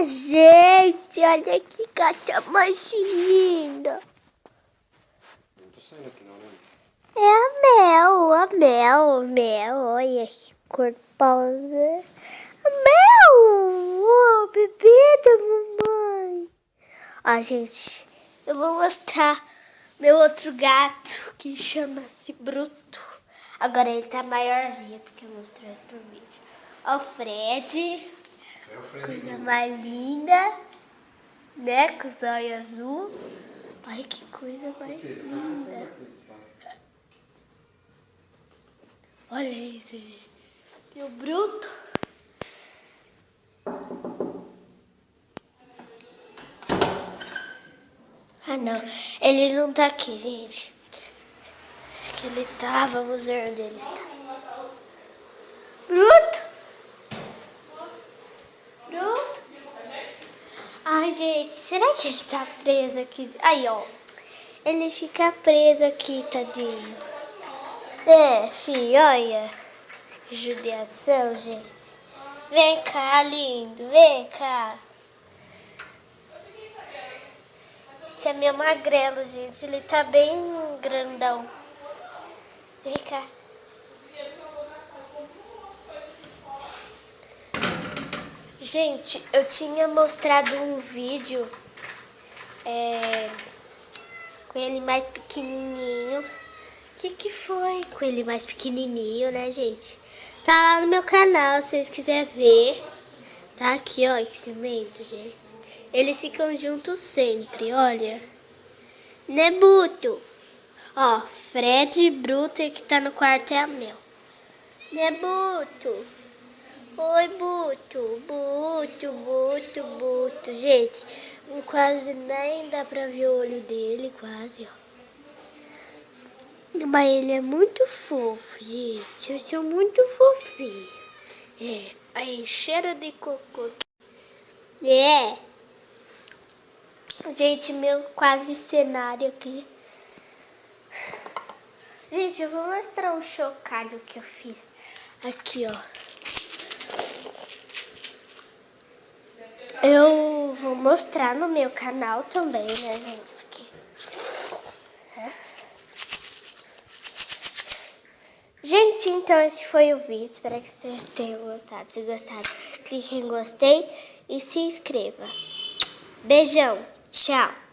gente, olha que gata mais linda. Não tô saindo aqui não, né? É a Mel, olha que corposa. A Mel, o bebê da mamãe. Ó, gente, eu vou mostrar meu outro gato, que chama-se Bruto. Agora ele tá maiorzinho, porque eu mostrei outro vídeo. Ó, o Fred, Esse é o Fred coisa Bruto. mais linda, né, com os olhos azul. Ai, que coisa mais linda. Olha isso, gente. E o Bruto. Ah, não. Ele não tá aqui, gente. Acho que ele tá. Vamos ver onde ele está. Bruto. Bruto. Ai, gente. Será que ele tá preso aqui? Aí, ó. Ele fica preso aqui, tadinho. É, filho, olha. Judiação, gente. Vem cá, lindo. Vem cá. Esse é meu magrelo, gente. Ele tá bem grandão. Vem cá. Gente, eu tinha mostrado um vídeo com ele mais pequenininho. O que foi com ele mais pequenininho, né, gente? Tá lá no meu canal, se vocês quiserem ver. Tá aqui, ó, esse cimento, gente. Eles ficam juntos sempre, olha. Né, Buto? Ó, Fred, Bruto e que tá no quarto é a Mel. Né, Buto? Oi, Buto. Buto. Gente, quase nem dá pra ver o olho dele, quase, ó. Mas ele é muito fofo, gente. Eu sou muito fofinho. É, aí cheiro de cocô. É. Gente, meu quase cenário aqui. Gente, eu vou mostrar um chocalho que eu fiz. Aqui, ó. Eu vou mostrar no meu canal também, né, gente? Porque... Gente, então esse foi o vídeo. Espero que vocês tenham gostado. Se gostaram, clique em gostei e se inscreva. Beijão. Tchau.